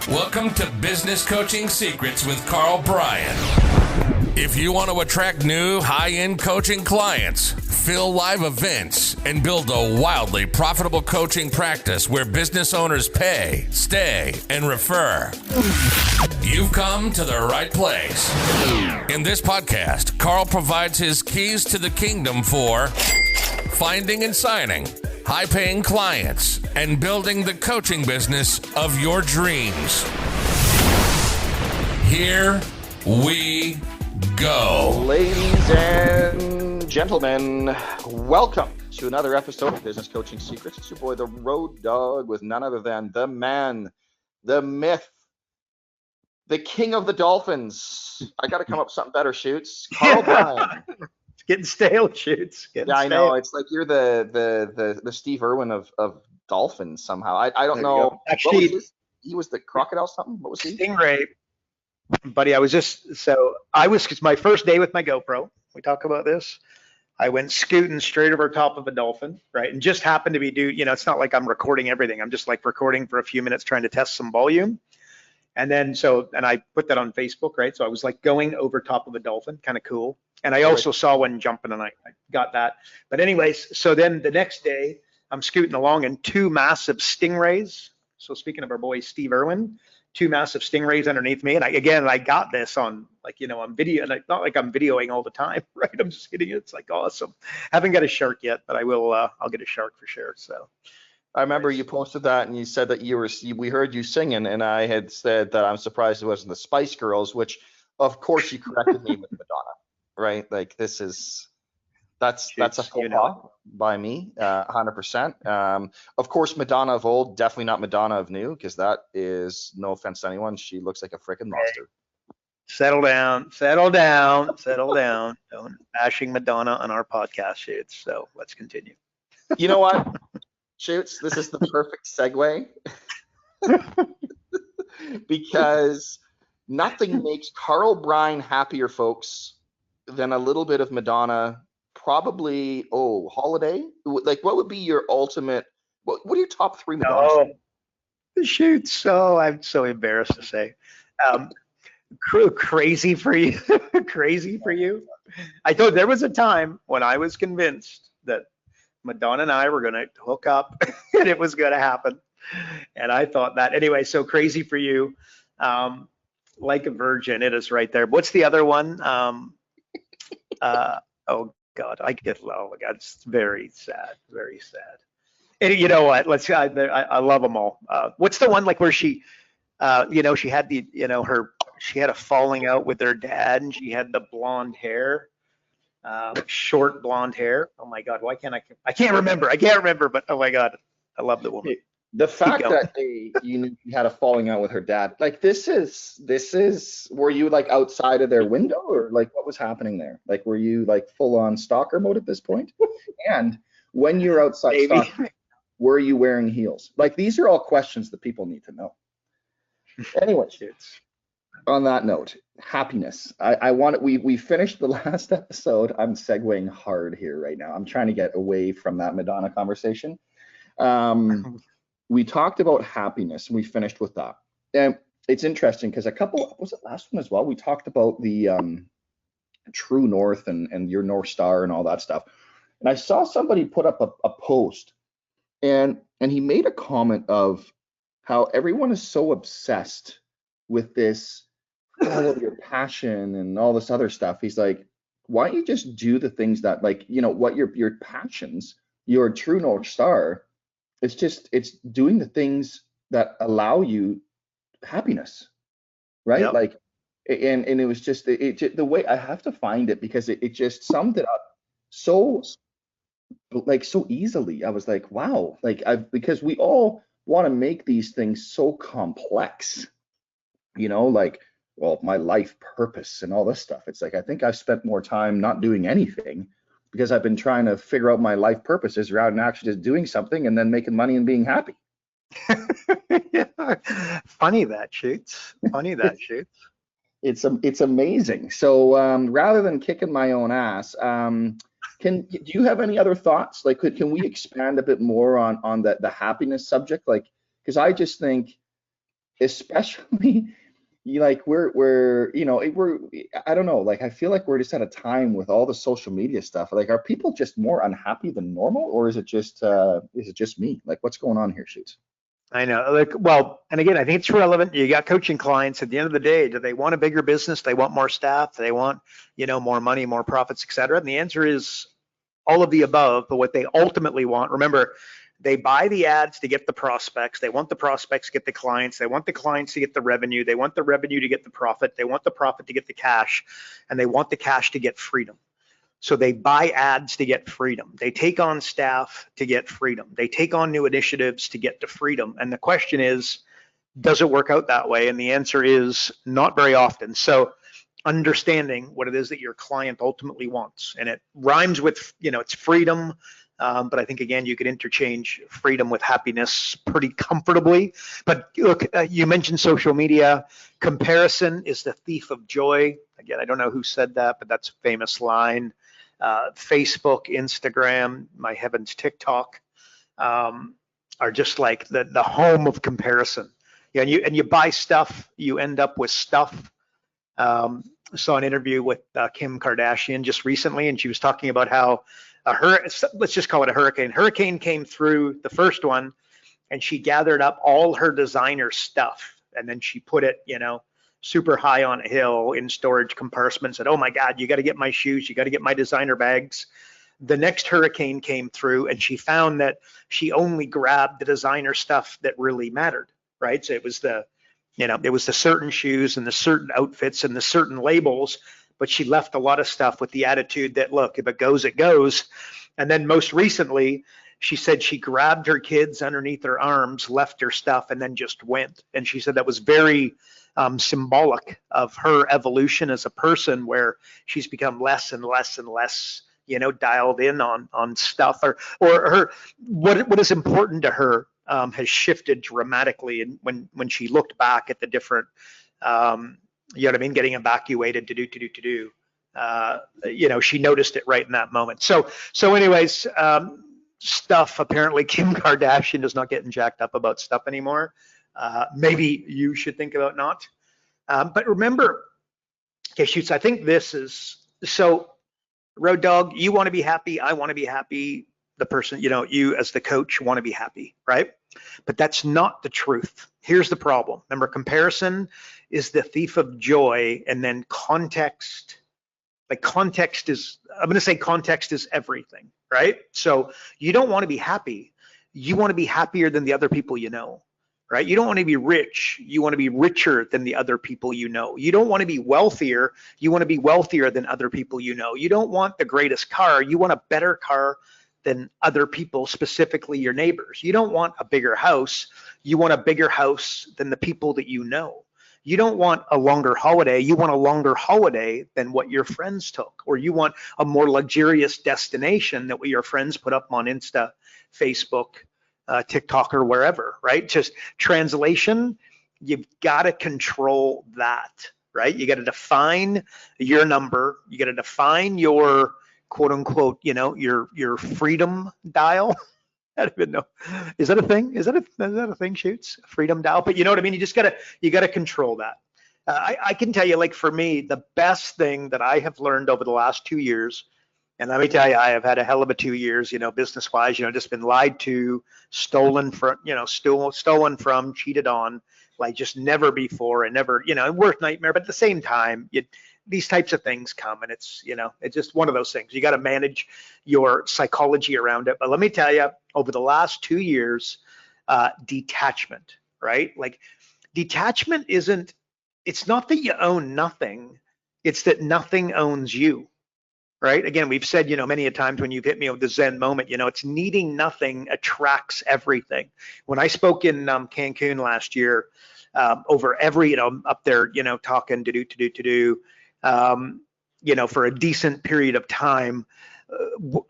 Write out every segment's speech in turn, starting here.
Welcome to Business Coaching Secrets with Karl Bryan. If you want to attract new high-end coaching clients, fill live events, and build a wildly profitable coaching practice where business owners pay, stay, and refer, you've come to the right place. In this podcast, Karl provides his keys to the kingdom for finding and signing high-paying clients and building the coaching business of your dreams. Here we go. Ladies and gentlemen, welcome to another episode of Business Coaching Secrets. It's your boy, the Road Dog, with none other than the man, the myth, the king of the Dolphins. I got to come up with something better, Shoots. Karl Bryan. It's getting stale, Shoots. I know. It's like you're the Steve Irwin of Dolphins somehow. I don't know. Actually, he was the crocodile something. What was he? Stingray. Buddy, it's my first day with my GoPro. We talk about this. I went scooting straight over top of a dolphin, right? And just happened to be it's not like I'm recording everything. I'm just like recording for a few minutes, trying to test some volume. And then, and I put that on Facebook, right? So I was like going over top of a dolphin, kind of cool. And I also saw one jumping and I got that. But anyways, so then the next day I'm scooting along and two massive stingrays. So speaking of our boy, Steve Irwin, two massive stingrays underneath me. And I got this on on video, and not like I'm videoing all the time, right? I'm just hitting it. It's like awesome. Haven't got a shark yet, but I will, I'll get a shark for sure. So I remember you posted that and you said that we heard you singing, and I had said that I'm surprised it wasn't the Spice Girls, which of course you corrected me with Madonna, right? Like that's a faux pas by me, 100%. Of course, Madonna of old, definitely not Madonna of new, because that is, no offense to anyone, she looks like a freaking monster. Settle down. Don't bashing Madonna on our podcast, Shoots. So let's continue. You know what, Shoots? This is the perfect segue because nothing makes Karl Bryan happier, folks, than a little bit of Madonna. Probably, holiday? Like, what would be your ultimate, what are your top three Madonna songs? Shoots. I'm so embarrassed to say. Crazy for you. Crazy for you. I thought there was a time when I was convinced that Madonna and I were going to hook up and it was going to happen. And I thought that. Anyway, so Crazy for You. Like a Virgin, it is right there. What's the other one? God, it's very sad, very sad. And you know what? I love them all. What's the one like where she, she had she had a falling out with her dad and she had the blonde hair, short blonde hair. Oh my God, why can't I can't remember, but oh my God, I love the woman. The fact that you had a falling out with her dad, like this is, were you like outside of their window, or like what was happening there? Like, were you like full on stalker mode at this point? And when you're outside stalker, were you wearing heels? Like, these are all questions that people need to know. Anyway, on that note, happiness. We finished the last episode. I'm segueing hard here right now. I'm trying to get away from that Madonna conversation. We talked about happiness and we finished with that. And it's interesting because was it last one as well? We talked about the true north and your North Star and all that stuff. And I saw somebody put up a post and he made a comment of how everyone is so obsessed with this, your passion and all this other stuff. He's like, why don't you just do the things that, like, what your passions, your true North Star, it's doing the things that allow you happiness, right? Yep. Like, and it was just the way, I have to find it because it just summed it up so easily. I was like, wow, because we all want to make these things so complex, like, well, my life purpose and all this stuff. It's like, I think I've spent more time not doing anything because I've been trying to figure out my life purposes rather than actually just doing something and then making money and being happy. Funny that Shoots. It's amazing. So rather than kicking my own ass, do you have any other thoughts? Like, can we expand a bit more on the happiness subject? Like, because I just think especially like we're I don't know, like I feel like we're just at a time with all the social media stuff. Like, are people just more unhappy than normal, or is it just me? Like, what's going on here, Shoots? I know. Like, well, and again, I think it's relevant. You got coaching clients. At the end of the day, do they want a bigger business? They want more staff? Do they want, more money, more profits, et cetera? And the answer is all of the above. But what they ultimately want, remember, they buy the ads to get the prospects. They want the prospects to get the clients. They want the clients to get the revenue. They want the revenue to get the profit. They want the profit to get the cash, and they want the cash to get freedom. So they buy ads to get freedom. They take on staff to get freedom. They take on new initiatives to get to freedom. And the question is, does it work out that way? And the answer is not very often. So understanding what it is that your client ultimately wants, and it rhymes with, it's freedom. But I think, again, you could interchange freedom with happiness pretty comfortably. But look, you mentioned social media. Comparison is the thief of joy. Again, I don't know who said that, but that's a famous line. Facebook, Instagram, my heavens, TikTok, are just like the home of comparison. Yeah, and you buy stuff, you end up with stuff. Saw an interview with Kim Kardashian just recently, and she was talking about how let's just call it a hurricane. Hurricane came through, the first one, and she gathered up all her designer stuff, and then she put it, super high on a hill in storage compartments. Said, "Oh my God, you got to get my shoes, you got to get my designer bags." The next hurricane came through, and she found that she only grabbed the designer stuff that really mattered, right? So it was the certain shoes and the certain outfits and the certain labels, but she left a lot of stuff with the attitude that, look, if it goes, it goes. And then most recently, she said she grabbed her kids underneath her arms, left her stuff, and then just went. And she said that was very symbolic of her evolution as a person, where she's become less and less and less, dialed in on stuff, or her what is important to her has shifted dramatically. And when she looked back at the different, getting evacuated to do, she noticed it right in that moment. So anyways, stuff, apparently Kim Kardashian is not getting jacked up about stuff anymore. Maybe you should think about not. But remember, okay, Shoots, I think this is, so Road Dog, you want to be happy, I want to be happy, the person, you as the coach want to be happy, right? But that's not the truth. Here's the problem. Remember, comparison is the thief of joy, and then context is, I'm going to say context is everything, right? So you don't want to be happy. You want to be happier than the other people you know, right? You don't want to be rich. You want to be richer than the other people you know. You don't want to be wealthier. You want to be wealthier than other people you know. You don't want the greatest car. You want a better car than other people, specifically your neighbors. You don't want a bigger house. You want a bigger house than the people that you know. You don't want a longer holiday. You want a longer holiday than what your friends took, or you want a more luxurious destination than what your friends put up on Insta, Facebook, TikTok, or wherever, right? Just translation, you've got to control that, right? You got to define your number. You got to define your quote unquote, your freedom dial. I don't even know. Is that a thing? Is that a thing, Shoots? Freedom dial? But you know what I mean? You got to control that. I can tell you, like, for me, the best thing that I have learned over the last 2 years, and let me tell you, I have had a hell of a 2 years, business wise, just been lied to, stolen from, cheated on, like just never before, and never, worst nightmare. But at the same time, these types of things come, and it's just one of those things. You got to manage your psychology around it. But let me tell you, over the last 2 years, detachment, right? Like, detachment it's not that you own nothing, it's that nothing owns you, right? Again, we've said, many a times when you've hit me with the Zen moment, it's needing nothing attracts everything. When I spoke in Cancun last year, over every, up there, talking for a decent period of time,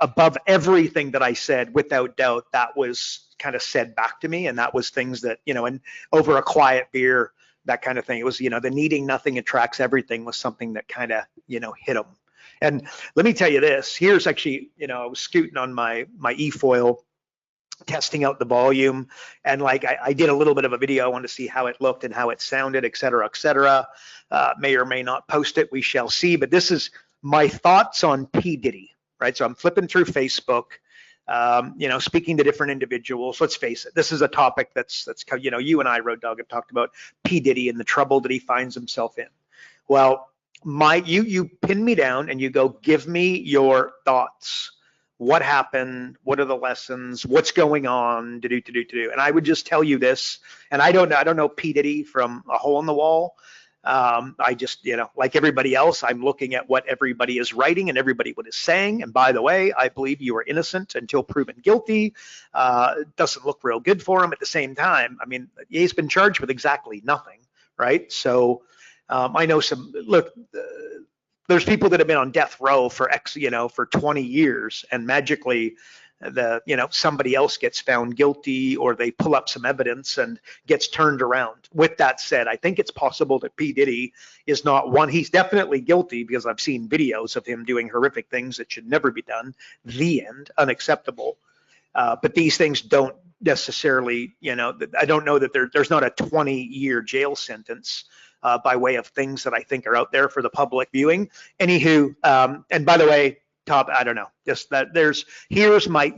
above everything that I said, without doubt, that was kind of said back to me. And that was things that, and over a quiet beer, that kind of thing. It was, the needing nothing attracts everything was something that kind of, hit them. And let me tell you this, here's actually, I was scooting on my e-foil testing out the volume. And like I did a little bit of a video. I wanted to see how it looked and how it sounded, et cetera, et cetera. May or may not post it. We shall see. But this is my thoughts on P. Diddy, right? So I'm flipping through Facebook, speaking to different individuals. Let's face it, this is a topic that's you and I, Road Dog, have talked about P. Diddy and the trouble that he finds himself in. Well, you pin me down and you go, give me your thoughts. What happened? What are the lessons? What's going on? And I would just tell you this, and I don't know P. Diddy from a hole in the wall. I just, like everybody else, I'm looking at what everybody is writing and everybody what is saying. And by the way, I believe you are innocent until proven guilty. It doesn't look real good for him. At the same time, I mean, he's been charged with exactly nothing, right? So I know there's people that have been on death row for for 20 years, and magically somebody else gets found guilty, or they pull up some evidence and gets turned around. With that said, I think it's possible that P. Diddy is not one. He's definitely guilty because I've seen videos of him doing horrific things that should never be done. The end, unacceptable. But these things don't necessarily, I don't know that there's not a 20-year jail sentence by way of things that I think are out there for the public viewing. Anywho, and by the way, Top, I don't know, just that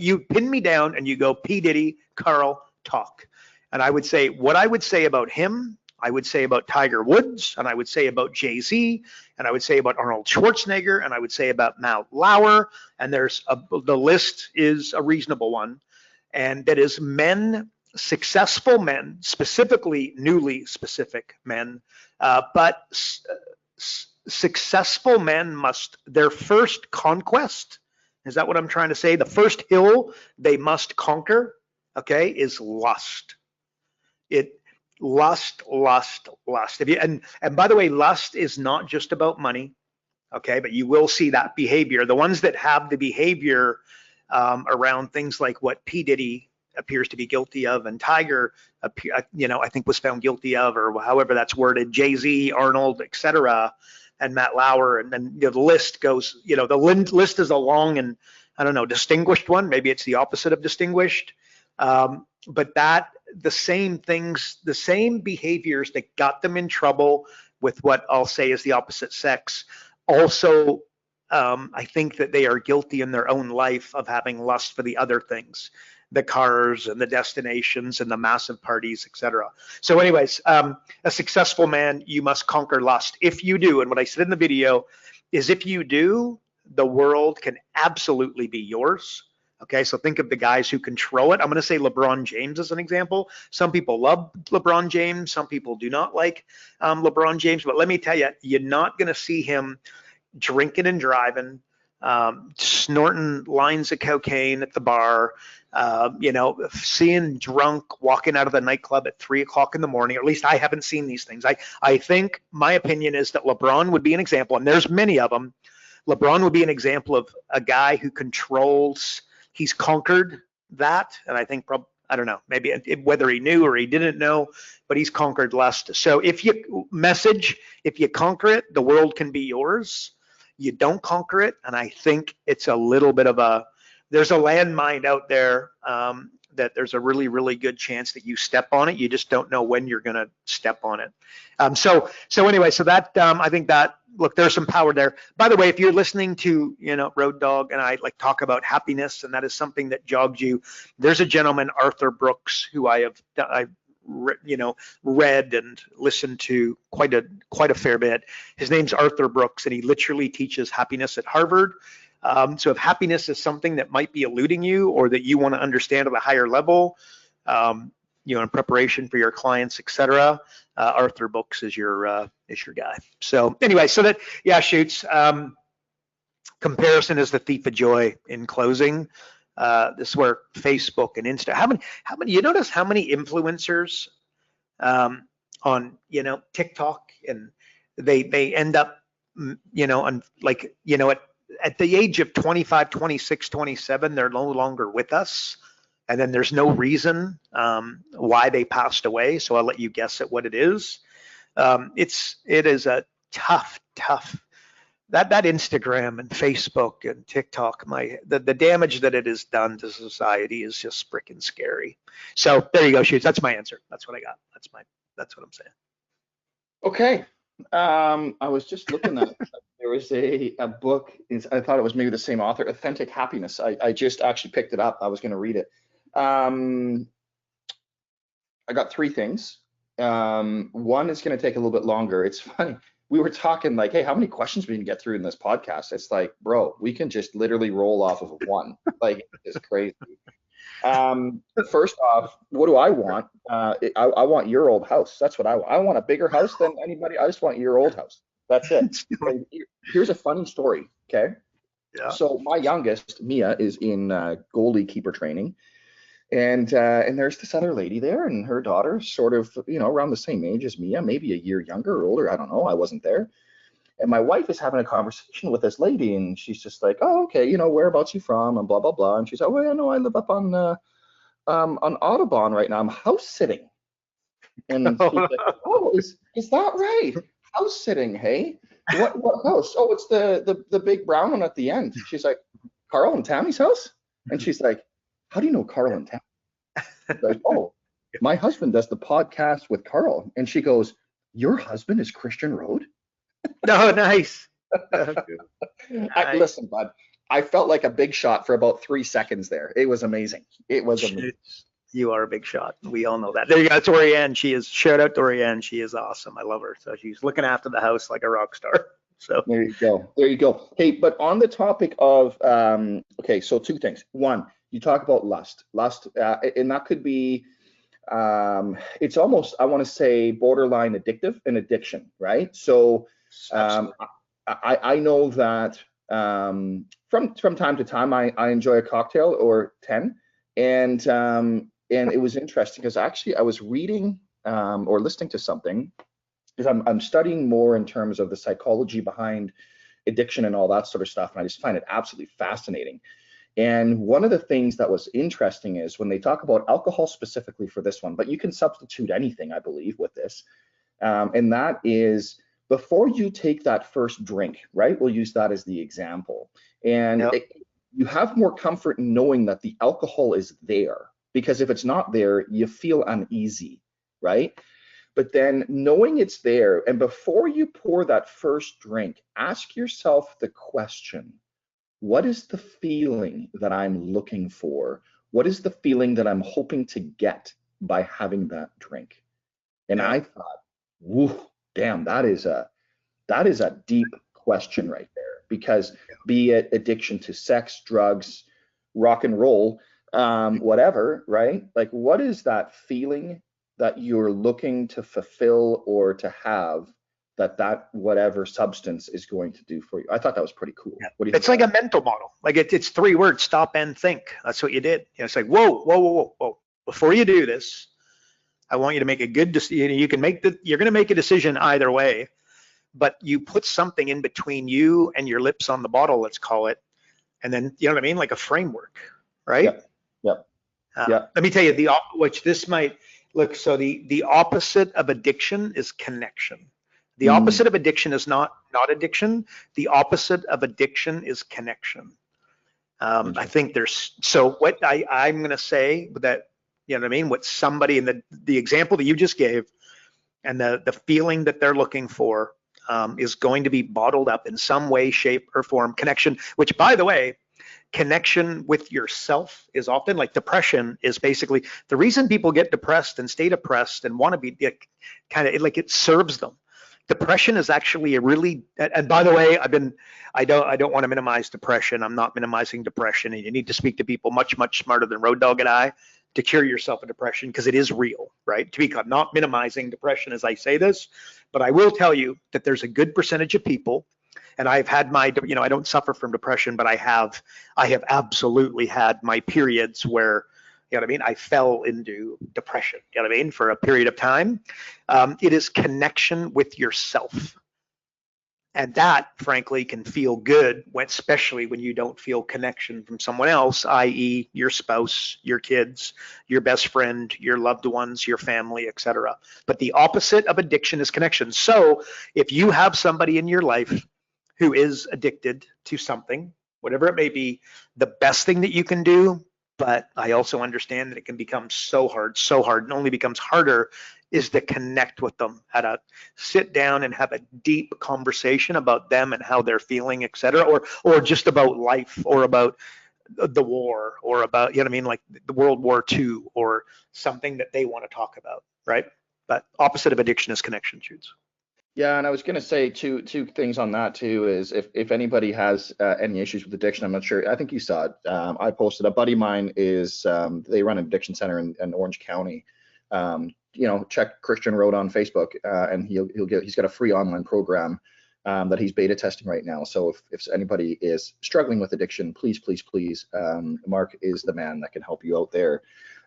you pin me down and you go, P. Diddy, Karl, talk. And I would say, what I would say about him, I would say about Tiger Woods, and I would say about Jay-Z, and I would say about Arnold Schwarzenegger, and I would say about Matt Lauer, and the list is a reasonable one. And that is successful men, specifically newly specific men, but successful men their first conquest, is that what I'm trying to say? The first hill they must conquer, okay, is lust. Lust. And by the way, lust is not just about money, okay, but you will see that behavior. The ones that have the behavior around things like what P. Diddy appears to be guilty of, and Tiger, I think was found guilty of, or however that's worded, Jay-Z, Arnold, etc., and Matt Lauer, and then the list goes. The list is a long and distinguished one. Maybe it's the opposite of distinguished, but the same things, the same behaviors that got them in trouble with what I'll say is the opposite sex. Also, I think that they are guilty in their own life of having lust for the other things, the cars and the destinations and the massive parties, etc. So anyways, a successful man, you must conquer lust. If you do, and what I said in the video is if you do, the world can absolutely be yours. Okay, so think of the guys who control it. I'm going to say LeBron James as an example. Some people love LeBron James. Some people do not like LeBron James. But let me tell you, you're not going to see him drinking and driving, snorting lines of cocaine at the bar, seeing drunk walking out of the nightclub at 3 o'clock in the morning. Or at least I haven't seen these things. I think my opinion is that LeBron would be an example, and there's many of them. LeBron would be an example of a guy who controls. He's conquered that, and I think I don't know, maybe whether he knew or he didn't know, but he's conquered lust. So if you conquer it, the world can be yours. You don't conquer it, and I think it's a little bit of there's a landmine out there that there's a really, really good chance that you step on it. You just don't know when you're going to step on it. So anyway, so that I think that, look, there's some power there. By the way, if you're listening to Road Dog and I like talk about happiness, and that is something that jogs you, there's a gentleman, Arthur Brooks, who I read and listened to quite a fair bit. His name's Arthur Brooks, and he literally teaches happiness at Harvard. So if happiness is something that might be eluding you, or that you want to understand at a higher level, in preparation for your clients, etc., Arthur Brooks is your guy. So anyway, so that, yeah, shoots. Comparison is the thief of joy. In closing, this is where Facebook and Insta. How many? You notice how many influencers on TikTok, and they end up at the age of 25, 26, 27, they're no longer with us. And then there's no reason why they passed away. So I'll let you guess at what it is. It is a tough that Instagram and Facebook and TikTok, the damage that it has done to society is just freaking scary. So there you go, Shoots. That's my answer. That's what I got. That's what I'm saying. Okay. I was just looking at, there was a book, I thought it was maybe the same author, Authentic Happiness. I just actually picked it up. I was going to read it. I got three things. One is going to take a little bit longer. It's funny. We were talking like, hey, how many questions we can get through in this podcast? It's like, bro, we can just literally roll off of one. Like, it's crazy. First off, what do I want? I want your old house. That's what I want. I want a bigger house than anybody. I just want your old house. That's it. And here's a funny story. Okay. Yeah. So my youngest, Mia, is in goalie keeper training. And there's this other lady there, and her daughter, sort of, around the same age as Mia, maybe a year younger or older. I don't know. I wasn't there. And my wife is having a conversation with this lady, and she's just like, "Oh, okay, whereabouts you from?" and blah blah blah. And she's like, "Oh, yeah, no, I live up on Audubon right now. I'm house sitting." And she's like, "Oh, is that right? House sitting? Hey, what house? Oh, it's the big brown one at the end." She's like, "Karl and Tammy's house?" And she's like, "How do you know Karl and Tammy?" She's like, "Oh, my husband does the podcast with Karl." And she goes, "Your husband is Christian Road?" No, nice. Listen, bud, I felt like a big shot for about 3 seconds there. It was amazing. It was amazing. You are a big shot. We all know that. There you go. That's Orianne. Shout out to Orianne. She is awesome. I love her. So she's looking after the house like a rock star. So there you go. There you go. Hey, but on the topic of, okay, so two things. One, you talk about lust, and that could be, it's almost, I want to say, borderline addictive and addiction, right? So I know that from time to time I enjoy a cocktail or 10, and it was interesting because actually I was reading or listening to something, because I'm studying more in terms of the psychology behind addiction and all that sort of stuff, and I just find it absolutely fascinating. And one of the things that was interesting is when they talk about alcohol specifically for this one, but you can substitute anything, I believe, with this, and that is, before you take that first drink, right? We'll use that as the example. And Yep. You have more comfort in knowing that the alcohol is there, because if it's not there, you feel uneasy, right? But then knowing it's there, and before you pour that first drink, ask yourself the question, what is the feeling that I'm looking for? What is the feeling that I'm hoping to get by having that drink? And Yeah. I thought, woo, damn, that is a deep question right there, because be it addiction to sex, drugs, rock and roll, whatever, right? Like, what is that feeling that you're looking to fulfill or to have that whatever substance is going to do for you? I thought that was pretty cool. Yeah. What do you It's think? like a mental model. Like it's 3 words: stop and think. That's what you did. It's like, whoa. Before you do this, I want you to make a good decision. You're going to make a decision either way, but you put something in between you and your lips on the bottle, let's call it. And then, you know what I mean? Like a framework, right? Yep. Let me tell you which this might look. So the opposite of addiction is connection. The opposite of addiction is not addiction. The opposite of addiction is connection. I think so what I'm going to say that, you know what I mean, what somebody in the example that you just gave, and the feeling that they're looking for is going to be bottled up in some way, shape, or form. Connection, which, by the way, connection with yourself is often, like, depression is basically the reason people get depressed and stay depressed and want to be kind of like, it serves them. Depression is actually a really, and by the way, I don't want to minimize depression. I'm not minimizing depression, and you need to speak to people much, much smarter than Road Dogg and I to cure yourself of depression, because it is real, right? I'm not minimizing depression as I say this, but I will tell you that there's a good percentage of people, and I've had I don't suffer from depression, but I have absolutely had my periods where, you know what I mean, I fell into depression, you know what I mean, for a period of time. It is connection with yourself. And that, frankly, can feel good, especially when you don't feel connection from someone else, i.e. your spouse, your kids, your best friend, your loved ones, your family, etc. But the opposite of addiction is connection. So if you have somebody in your life who is addicted to something, whatever it may be, the best thing that you can do, but I also understand that it can become so hard, and only becomes harder, is to connect with them, how to sit down and have a deep conversation about them and how they're feeling, etc., or just about life, or about the war, or about, you know what I mean, like the World War II, or something that they want to talk about, right? But opposite of addiction is connection, Shoots. Yeah, and I was going to say two things on that too. Is if anybody has any issues with addiction, I'm not sure. I think you saw it. I posted. A buddy of mine is they run an addiction center in Orange County. Check Christian Road on Facebook, and he's got a free online program that he's beta testing right now. So if anybody is struggling with addiction, please, Mark is the man that can help you out there.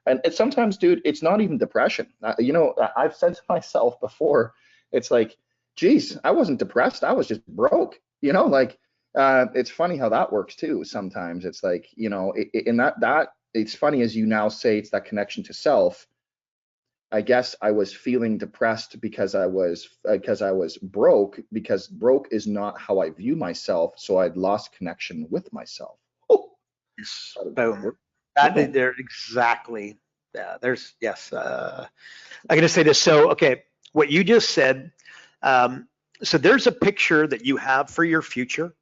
And it's sometimes, dude, it's not even depression. I've said to myself before, it's like, geez, I wasn't depressed. I was just broke. It's funny how that works too. Sometimes it's like, in that it's funny as you now say it's that connection to self. I guess I was feeling depressed because I was broke, because broke is not how I view myself. So I'd lost connection with myself. Oh, boom. They're exactly. Yeah, there's, yes. I'm going to say this. So, okay, what you just said. So there's a picture that you have for your future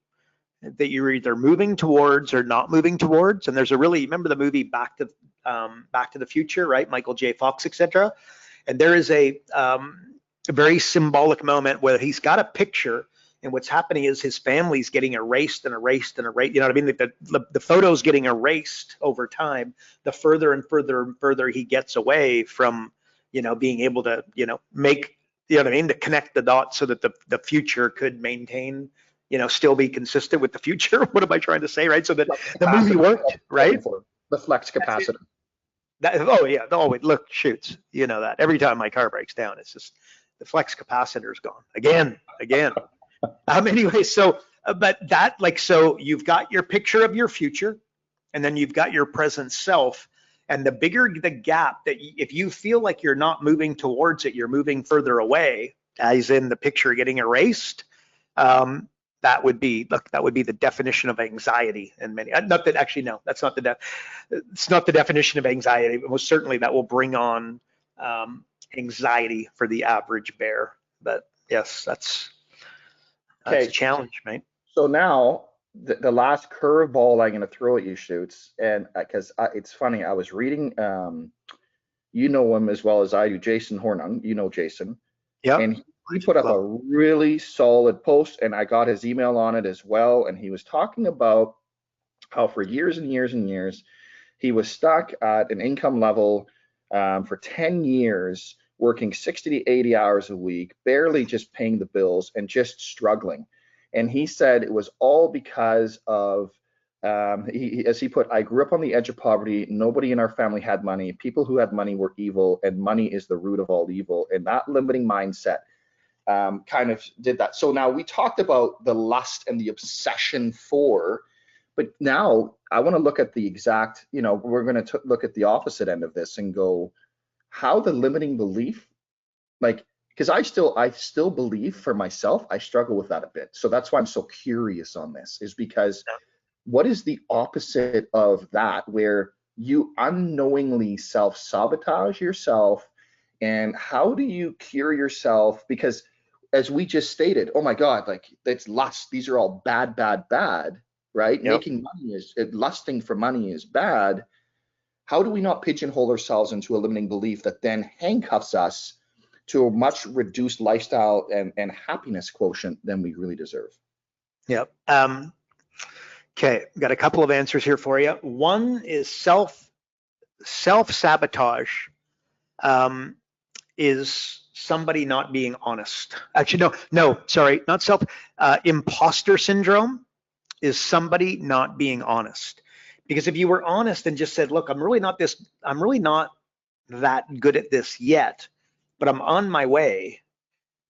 that you're either moving towards or not moving towards. And there's remember the movie Back to the Future, right? Michael J. Fox, etc. And there is a very symbolic moment where he's got a picture, and what's happening is his family's getting erased. You know what I mean? The photo's getting erased over time, the further and further and further he gets away from, being able to, make, you know what I mean, to connect the dots so that the future could maintain, still be consistent with the future. What am I trying to say, right? So that the movie worked, right? The flex capacitor. Wait, look, Shoots, you know that. Every time my car breaks down, it's just the flex capacitor's gone again. Anyway, so, but that, so you've got your picture of your future, and then you've got your present self. And the bigger the gap, that if you feel like you're not moving towards it, you're moving further away, as in the picture getting erased, that would be the definition of anxiety. And many, not that, actually, no, that's not it's not the definition of anxiety, but most certainly that will bring on anxiety for the average bear. But yes, that's a challenge, mate. So now, the last curveball I'm going to throw at you, Shoots, and because it's funny, I was reading, you know him as well as I do, Jason Hornung. You know Jason. Yeah. And he put up a really solid post, and I got his email on it as well. And he was talking about how for years and years and years, he was stuck at an income level for 10 years, working 60 to 80 hours a week, barely just paying the bills and just struggling. And he said it was all because of, as he put, I grew up on the edge of poverty. Nobody in our family had money. People who had money were evil, and money is the root of all evil. And that limiting mindset kind of did that. So now we talked about the lust and the obsession for, but now I want to look at the exact, we're going to look at the opposite end of this and go, how the limiting belief, because I still believe for myself, I struggle with that a bit. So that's why I'm so curious on this, is because what is the opposite of that, where you unknowingly self-sabotage yourself, and how do you cure yourself? Because as we just stated, oh my God, it's lust. These are all bad, right? Yep. Making money lusting for money is bad. How do we not pigeonhole ourselves into a limiting belief that then handcuffs us to a much reduced lifestyle and happiness quotient than we really deserve? Yep. Okay, got a couple of answers here for you. One is self-sabotage is somebody not being honest. Actually, no, sorry, not imposter syndrome is somebody not being honest. Because if you were honest and just said, look, I'm really not that good at this yet, but I'm on my way.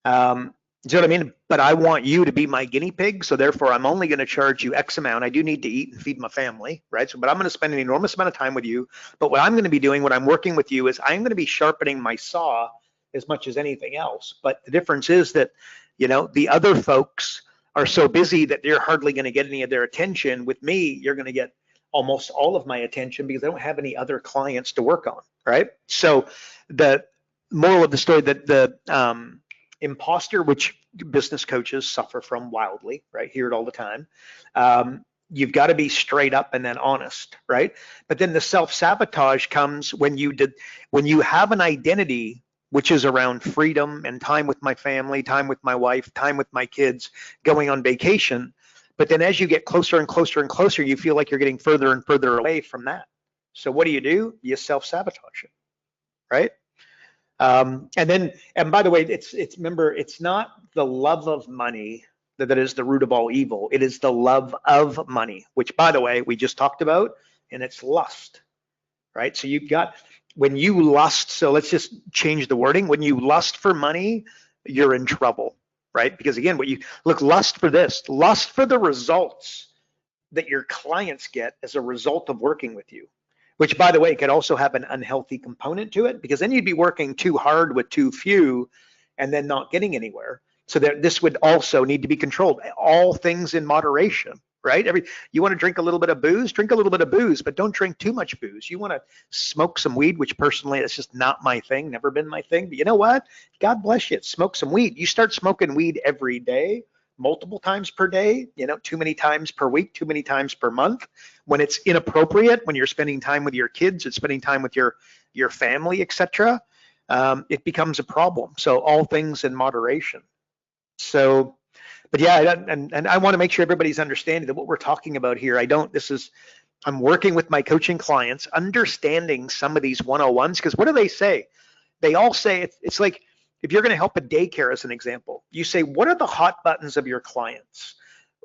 Do you know what I mean? But I want you to be my guinea pig, so therefore I'm only going to charge you X amount. I do need to eat and feed my family, right? So, but I'm going to spend an enormous amount of time with you. But what I'm going to be doing when I'm working with you is I'm going to be sharpening my saw as much as anything else. But the difference is that, the other folks are so busy that you're hardly going to get any of their attention. With me, you're going to get almost all of my attention because I don't have any other clients to work on, right? So the moral of the story, that the imposter, which business coaches suffer from wildly, right? Hear it all the time. You've got to be straight up and then honest, right? But then the self-sabotage comes when you have an identity which is around freedom and time with my family, time with my wife, time with my kids, going on vacation. But then as you get closer and closer and closer, you feel like you're getting further and further away from that. So what do? You self-sabotage it, right? And by the way, remember, it's not the love of money that is the root of all evil. It is the love of money, which, by the way, we just talked about, and it's lust, right? So when you lust, so let's just change the wording. When you lust for money, you're in trouble, right? Because again, lust for the results that your clients get as a result of working with you, which, by the way, could also have an unhealthy component to it, because then you'd be working too hard with too few and then not getting anywhere. So this would also need to be controlled. All things in moderation, right? You want to drink a little bit of booze, but don't drink too much booze. You want to smoke some weed, which personally, it's just not my thing, never been my thing. But you know what? God bless you. Smoke some weed. You start smoking weed every day, multiple times per day, too many times per week, too many times per month. When it's inappropriate, when you're spending time with your kids, it's spending time with your family, etc., it becomes a problem. So all things in moderation. So, but yeah, and I want to make sure everybody's understanding that what we're talking about here, I'm working with my coaching clients, understanding some of these 101s, because what do they say? They all say, it's like, if you're going to help a daycare as an example, you say, what are the hot buttons of your clients?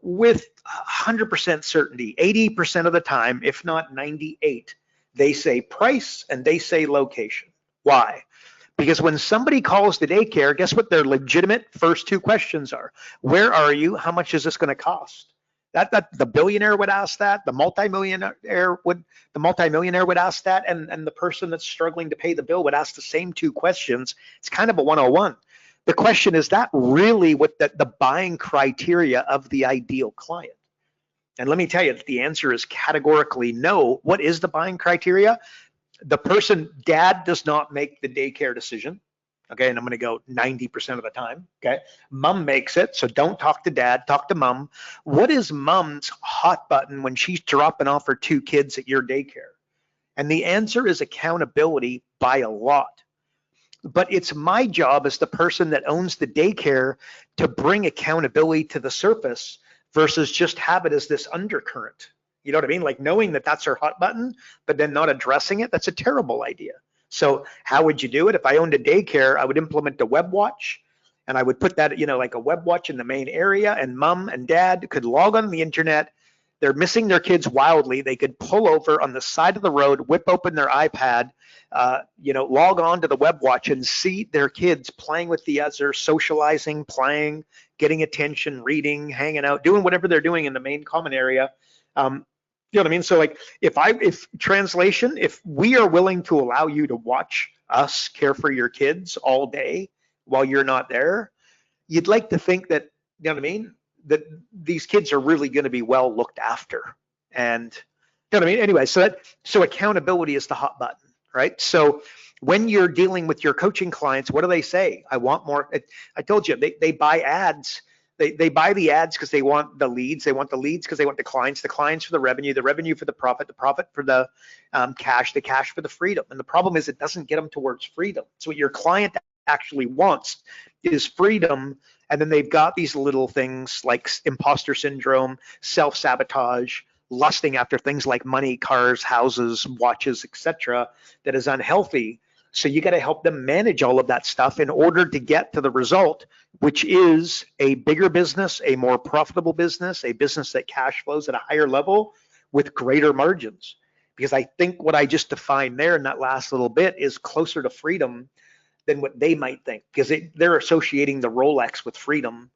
With 100% certainty, 80% of the time, if not 98, they say price and they say location. Why? Because when somebody calls the daycare, guess what their legitimate first two questions are? Where are you? How much is this going to cost? That the billionaire would ask that, the multimillionaire would ask that, and the person that's struggling to pay the bill would ask the same two questions. It's kind of a 101. The question is, that really what the buying criteria of the ideal client? And let me tell you, the answer is categorically no. What is the buying criteria? The person, dad does not make the daycare decision. Okay, and I'm going to go 90% of the time. Okay, mom makes it, so don't talk to dad, talk to mom. What is mom's hot button when she's dropping off her two kids at your daycare? And the answer is accountability by a lot. But it's my job as the person that owns the daycare to bring accountability to the surface versus just have it as this undercurrent. You know what I mean? Like knowing that that's her hot button, but then not addressing it, that's a terrible idea. So how would you do it? If I owned a daycare, I would implement a web watch, and I would put that, like a web watch in the main area, and mom and dad could log on the internet. They're missing their kids wildly. They could pull over on the side of the road, whip open their iPad, log on to the web watch and see their kids playing with the other, socializing, playing, getting attention, reading, hanging out, doing whatever they're doing in the main common area. You know what I mean? So like if we are willing to allow you to watch us care for your kids all day while you're not there, you'd like to think that, you know what I mean, that these kids are really going to be well looked after. And you know what I mean? Anyway, so accountability is the hot button, right? So when you're dealing with your coaching clients, what do they say? I want more. I told you, they buy ads. They buy the ads because they want the leads. They want the leads because they want the clients for the revenue for the profit for the cash, the cash for the freedom. And the problem is it doesn't get them towards freedom. So what your client actually wants is freedom. And then they've got these little things like imposter syndrome, self-sabotage, lusting after things like money, cars, houses, watches, etc., that is unhealthy. So you got to help them manage all of that stuff in order to get to the result, which is a bigger business, a more profitable business, a business that cash flows at a higher level with greater margins. Because I think what I just defined there in that last little bit is closer to freedom than what they might think, because they're associating the Rolex with freedom.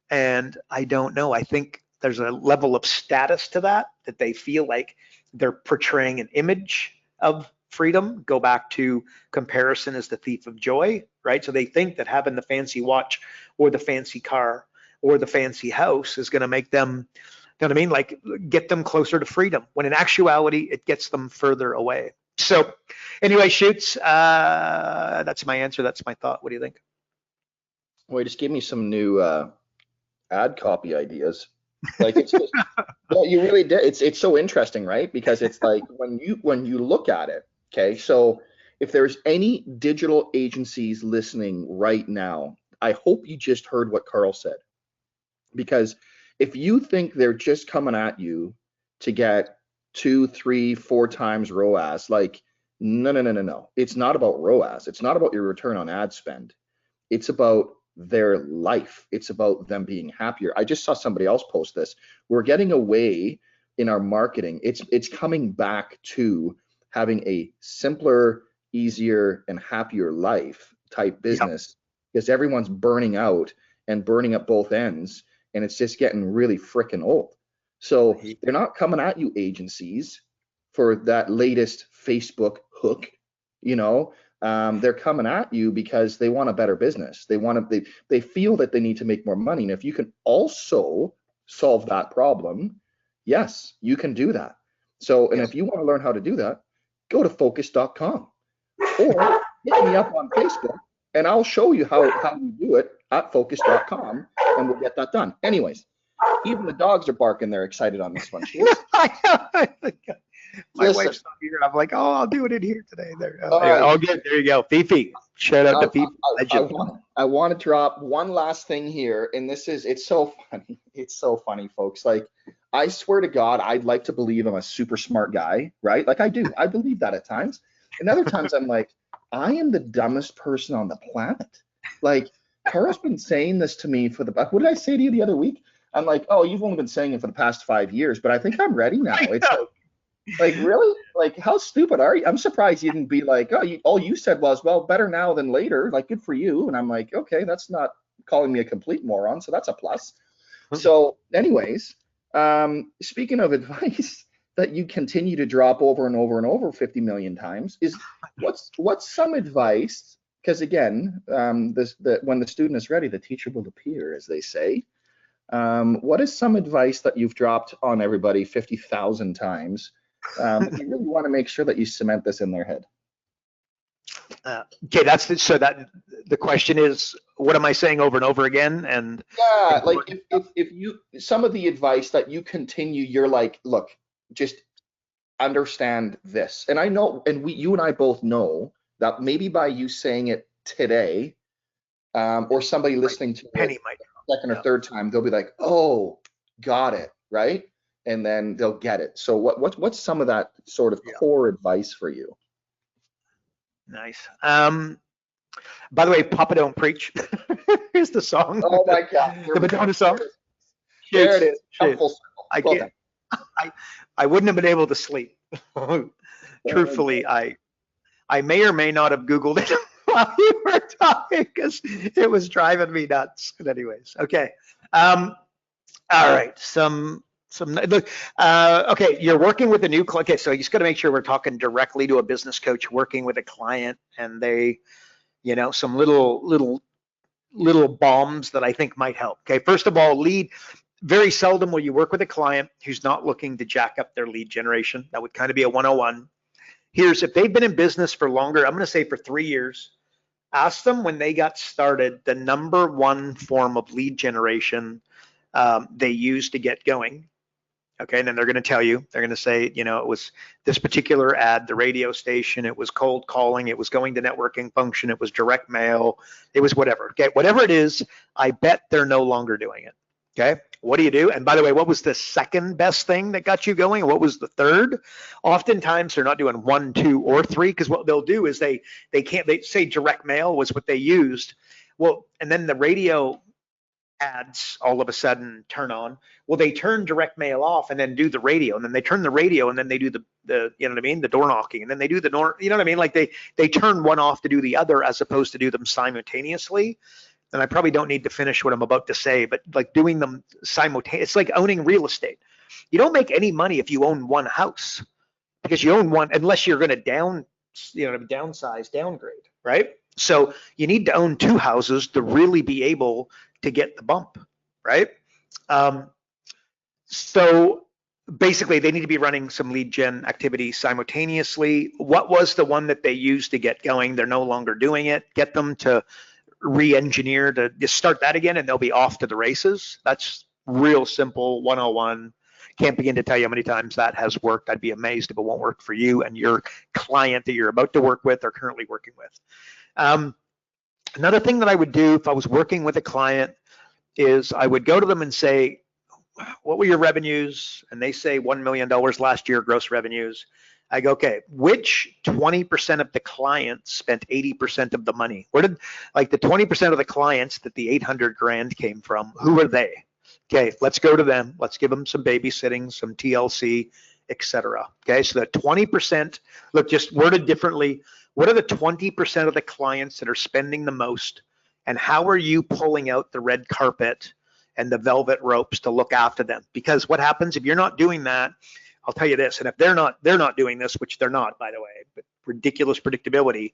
And I don't know. I think there's a level of status to that they feel like they're portraying an image of freedom. Go back to comparison is the thief of joy, right? So they think that having the fancy watch or the fancy car or the fancy house is going to make them, you know what I mean? Like get them closer to freedom, when in actuality, it gets them further away. So anyway, shoots, that's my answer. That's my thought. What do you think? Well, you just gave me some new ad copy ideas. Like it's just, well, you really did. It's so interesting, right? Because it's like when you look at it, okay, so if there's any digital agencies listening right now, I hope you just heard what Karl said. Because if you think they're just coming at you to get 2, 3, 4 times ROAS, like no. It's not about ROAS. It's not about your return on ad spend. It's about their life. It's about them being happier. I just saw somebody else post this. We're getting away in our marketing. It's coming back to having a simpler, easier, and happier life type business, because everyone's burning out and burning up both ends, and it's just getting really freaking old. So they're not coming at you agencies for that latest Facebook hook, you know. They're coming at you because they want a better business. They feel that they need to make more money. And if you can also solve that problem, yes, you can do that. So, and if you want to learn how to do that, go to focus.com or hit me up on Facebook and I'll show you how you do it at focus.com and we'll get that done. Anyways, even the dogs are barking. They're excited on this one. My wife's not here. I'm like, oh, I'll do it in here today. There, all good. There you go. Fifi. Shout out to Fifi. I want to drop one last thing here. And it's so funny. It's so funny, folks. Like, I swear to God, I'd like to believe I'm a super smart guy, right? Like I do. I believe that at times. And other times I'm like, I am the dumbest person on the planet. Like, Karl's been saying this to me what did I say to you the other week? I'm like, oh, you've only been saying it for the past 5 years, but I think I'm ready now. It's like, really? Like, how stupid are you? I'm surprised you didn't be like, oh, all you said was, well, better now than later. Like, good for you. And I'm like, okay, that's not calling me a complete moron, so that's a plus. So anyways, speaking of advice that you continue to drop over and over and over 50 million times, is what's some advice? Because again, when the student is ready, the teacher will appear, as they say. What is some advice that you've dropped on everybody 50,000 times? You really want to make sure that you cement this in their head. Okay, so that the question is, what am I saying over and over again? And yeah, like if you, some of the advice that you continue, you're like, look, just understand this. And I know, and you and I both know that maybe by you saying it today, or somebody listening to it second or third time, they'll be like, oh, got it, right? And then they'll get it. So what's some of that sort of core advice for you? Nice. By the way, Papa Don't Preach. Here's the song. Oh my God. The Madonna song. There it is. I wouldn't have been able to sleep. Truthfully, I may or may not have Googled it while you were talking because it was driving me nuts. But anyways, okay. All right. Look, okay, you're working with a new client. Okay, so you just got to make sure we're talking directly to a business coach working with a client, and they, some little bombs that I think might help. Okay, first of all, very seldom will you work with a client who's not looking to jack up their lead generation. That would kind of be a 101. If they've been in business for longer, I'm going to say for 3 years, ask them when they got started, the number one form of lead generation they used to get going. Okay, and then they're going to tell you, they're going to say, it was this particular ad, the radio station, it was cold calling, it was going to networking function, it was direct mail, it was whatever. Okay, whatever it is, I bet they're no longer doing it. Okay, what do you do? And by the way, what was the second best thing that got you going? What was the third? Oftentimes they're not doing 1, 2, or 3, because what they'll do is they say direct mail was what they used. Well, and then the radio ads all of a sudden turn on. Well, they turn direct mail off and then do the radio, and then they turn the radio and then they do the you know what I mean, the door knocking, and then they do the door, you know what I mean, like they turn one off to do the other as opposed to do them simultaneously. And I probably don't need to finish what I'm about to say, but like doing them simultaneously, it's like owning real estate. You don't make any money if you own one house, because you own one unless you're going to downsize, downgrade, right? So you need to own 2 houses to really be able to get the bump. right? So basically, they need to be running some lead gen activity simultaneously. What was the one that they used to get going? They're no longer doing it. Get them to re-engineer to just start that again, and they'll be off to the races. That's real simple 101. Can't begin to tell you how many times that has worked. I'd be amazed if it won't work for you and your client that you're about to work with or currently working with. Another thing that I would do if I was working with a client is I would go to them and say, what were your revenues? And they say $1 million last year, gross revenues. I go, okay, which 20% of the clients spent 80% of the money? Where did, like the 20% of the clients that the 800 grand came from, who are they? Okay, let's go to them. Let's give them some babysitting, some TLC, etc. Okay, so that 20%, look, just worded differently, what are the 20% of the clients that are spending the most? And how are you pulling out the red carpet and the velvet ropes to look after them? Because what happens if you're not doing that, I'll tell you this, and if they're not doing this, which they're not, by the way, but ridiculous predictability,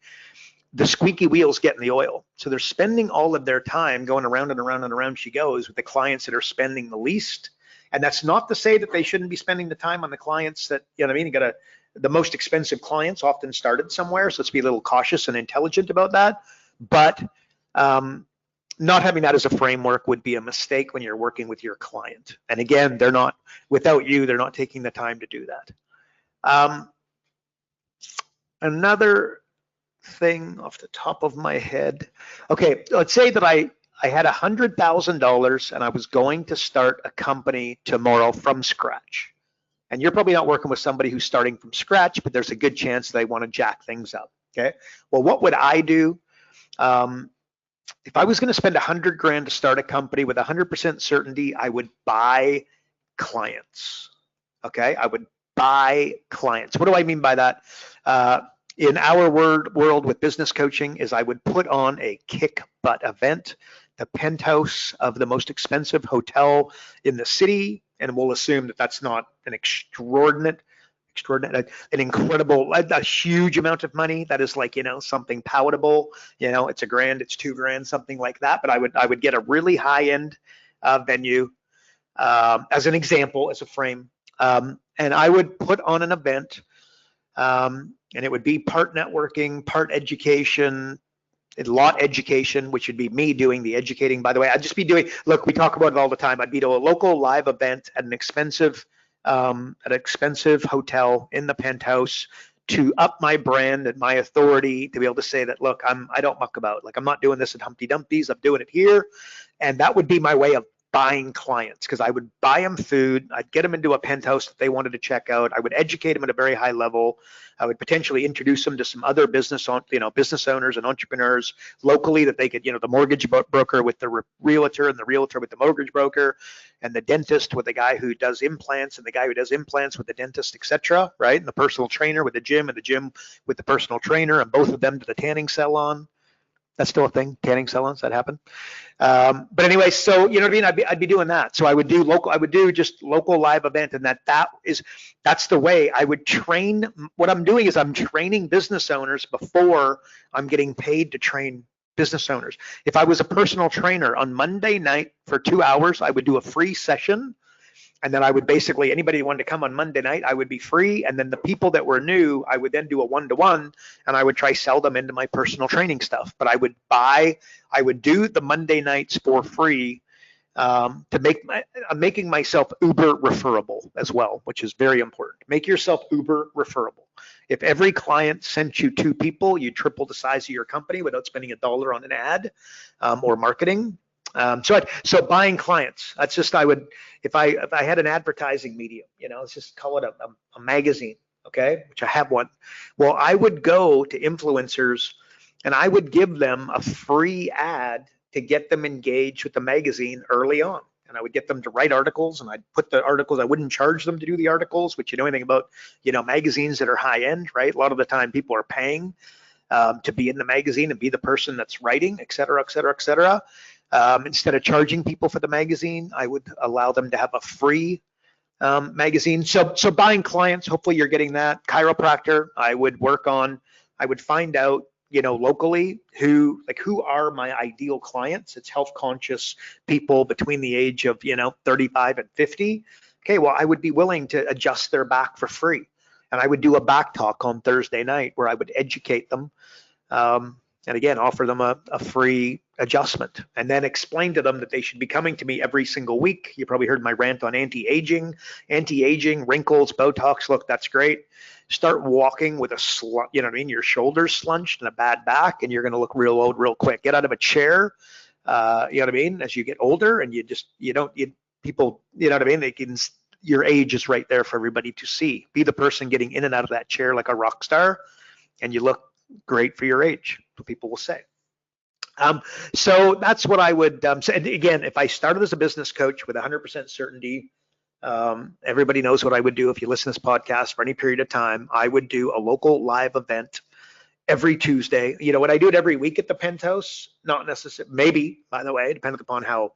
the squeaky wheels get in the oil. So they're spending all of their time going around and around and around she goes with the clients that are spending the least. And that's not to say that they shouldn't be spending the time on the clients that, you know what I mean, the most expensive clients often started somewhere. So let's be a little cautious and intelligent about that. But not having that as a framework would be a mistake when you're working with your client. And again, they're not, without you, they're not taking the time to do that. Another thing off the top of my head. Okay, let's say that I had $100,000 and I was going to start a company tomorrow from scratch. And you're probably not working with somebody who's starting from scratch, but there's a good chance they want to jack things up. Okay, well, what would I do? If I was going to spend 100 grand to start a company with 100% certainty, I would buy clients. Okay, I would buy clients. What do I mean by that? In our world with business coaching is I would put on a kick butt event, the penthouse of the most expensive hotel in the city, and we'll assume that that's not an an incredible, a huge amount of money. That is like, you know, something palatable, you know, it's $1,000, it's $2,000, something like that. But I would get a really high end venue as an example, as a frame. And I would put on an event and it would be part networking, part education, lot education, which would be me doing the educating. By the way, I'd just be doing, look, we talk about it all the time. I'd be to a local live event at an expensive hotel in the penthouse to up my brand and my authority to be able to say that, look, I don't muck about. Like, I'm not doing this at Humpty Dumpty's. I'm doing it here. And that would be my way of buying clients, because I would buy them food. I'd get them into a penthouse that they wanted to check out. I would educate them at a very high level. I would potentially introduce them to some other business owners and entrepreneurs locally that they could, you know, the mortgage broker with the realtor, and the realtor with the mortgage broker, and the dentist with the guy who does implants, and the guy who does implants with the dentist, etc. Right? And the personal trainer with the gym, and the gym with the personal trainer, and both of them to the tanning salon. That's still a thing, tanning salons, that happen. But anyway, so you know what I mean? I'd be doing that. So I would do just local live event, and that's the way I would train. What I'm doing is I'm training business owners before I'm getting paid to train business owners. If I was a personal trainer on Monday night for 2 hours, I would do a free session. And then I would basically, anybody who wanted to come on Monday night, I would be free. And then the people that were new, I would then do a one-to-one, and I would try sell them into my personal training stuff. But I would do the Monday nights for free I'm making myself uber referable as well, which is very important. Make yourself uber referable. If every client sent you 2 people, you triple the size of your company without spending $1 on an ad or marketing. So buying clients, that's just, if I had an advertising medium, let's just call it a magazine, okay, which I have one. Well, I would go to influencers and I would give them a free ad to get them engaged with the magazine early on. And I would get them to write articles, and I'd put the articles, I wouldn't charge them to do the articles, which you know anything about, magazines that are high end, right? A lot of the time people are paying to be in the magazine and be the person that's writing, et cetera, et cetera, et cetera. Instead of charging people for the magazine, I would allow them to have a free magazine. So buying clients, hopefully you're getting that. Chiropractor, I would find out locally, who are my ideal clients. It's health conscious people between the age of, 35 and 50. Okay, well, I would be willing to adjust their back for free. And I would do a back talk on Thursday night where I would educate them. And again, offer them a free adjustment, and then explain to them that they should be coming to me every single week. You probably heard my rant on anti-aging, wrinkles, Botox. Look, that's great. Start walking with your shoulders slunched and a bad back, and you're going to look real old real quick. Get out of a chair, as you get older, and people, your age is right there for everybody to see. Be the person getting in and out of that chair like a rock star, and you look great for your age, people will say. So that's what I would say. And again, if I started as a business coach with 100% certainty, everybody knows what I would do. If you listen to this podcast for any period of time, I would do a local live event every Tuesday. Would I do it every week at the penthouse? Not necessarily. Maybe, by the way, depending upon how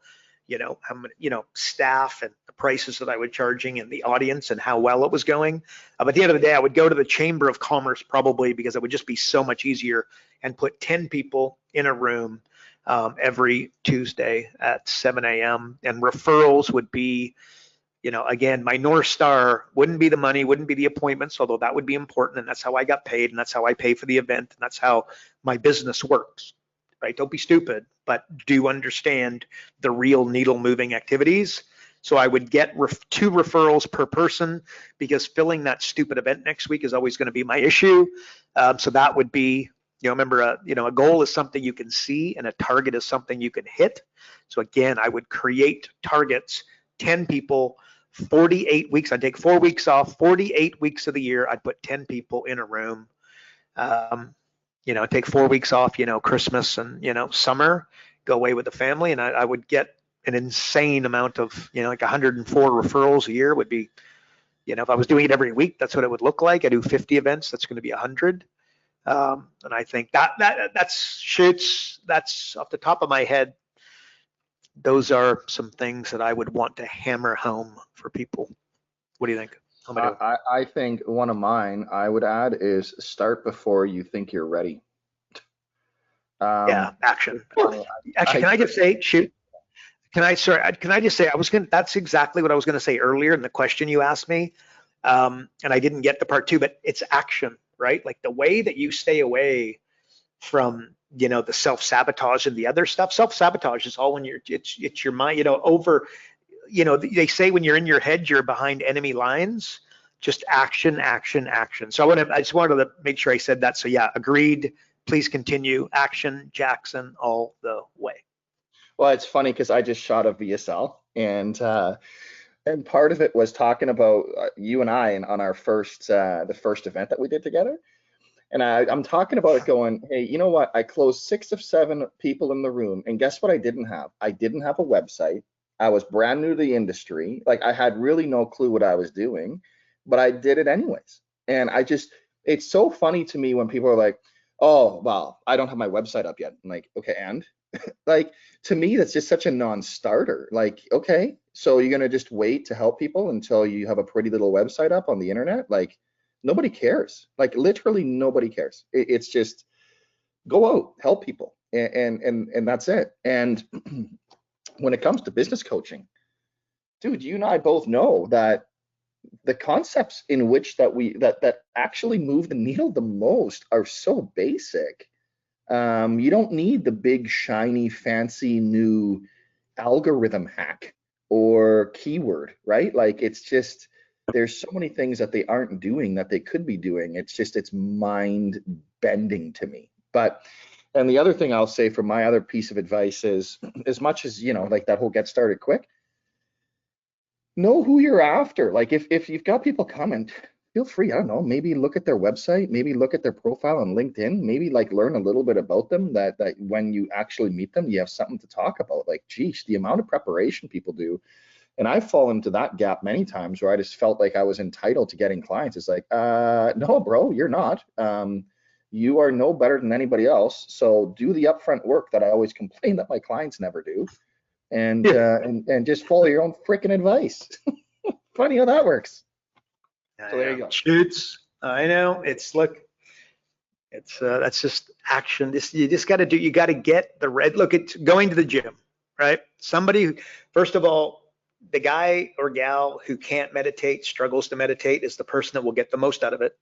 many, staff and the prices that I was charging and the audience and how well it was going. But at the end of the day, I would go to the Chamber of Commerce probably, because it would just be so much easier, and put 10 people in a room every Tuesday at 7 a.m. And referrals would be, again, my North Star wouldn't be the money, wouldn't be the appointments, although that would be important. And that's how I got paid. And that's how I pay for the event. And that's how my business works. Right? Don't be stupid, but do understand the real needle moving activities. So I would get 2 referrals per person, because filling that stupid event next week is always going to be my issue. So that would be, remember, a goal is something you can see, and a target is something you can hit. So again, I would create targets, 10 people, 48 weeks. I'd take 4 weeks off, 48 weeks of the year. I'd put 10 people in a room. Take 4 weeks off, Christmas and, summer, go away with the family. And I would get an insane amount of, like 104 referrals a year would be, if I was doing it every week, that's what it would look like. I do 50 events, that's going to be 100. And I think that's off the top of my head. Those are some things that I would want to hammer home for people. What do you think? I think one of mine I would add is start before you think you're ready. Action. Actually, can I just say, can I just say, that's exactly what I was going to say earlier in the question you asked me. And I didn't get the part 2, but it's action, right? Like the way that you stay away from, the self-sabotage and the other stuff. Self-sabotage is all when it's your mind, they say when you're in your head, you're behind enemy lines. Just action, action, action. So I just wanted to make sure I said that. So yeah, agreed. Please continue. Action, Jackson, all the way. Well, it's funny because I just shot a VSL, and part of it was talking about you and I on our the first event that we did together. And I'm talking about it going, hey, you know what? I closed 6 of 7 people in the room. And guess what I didn't have? I didn't have a website. I was brand new to the industry. Like I had really no clue what I was doing, but I did it anyways. And it's so funny to me when people are like, oh, well, I don't have my website up yet. I'm like, okay, and like, to me, that's just such a non-starter. Like, okay, so you're going to just wait to help people until you have a pretty little website up on the internet? Like, nobody cares. Like, literally nobody cares. It's just go out, help people, and that's it. And when it comes to business coaching, dude, you and I both know that the concepts in which that actually move the needle the most are so basic. You don't need the big, shiny, fancy new algorithm hack or keyword, right? Like, it's just, there's so many things that they aren't doing that they could be doing. It's mind bending to me. And the other thing I'll say for my other piece of advice is, as much as, like that whole get started quick, know who you're after. Like if you've got people coming, feel free, I don't know, maybe look at their website, maybe look at their profile on LinkedIn, maybe like learn a little bit about them, that when you actually meet them, you have something to talk about. Like, geez, the amount of preparation people do. And I've fallen into that gap many times where I just felt like I was entitled to getting clients. It's like, no, bro, you're not. You are no better than anybody else. So do the upfront work that I always complain that my clients never do. And just follow your own freaking advice. Funny how that works. So there you go. Shoots. I know. It's look, It's that's just action. You just got to do. You got to get the red. Look, it's going to the gym, right? Somebody, first of all, the guy or gal who can't meditate, struggles to meditate, is the person that will get the most out of it.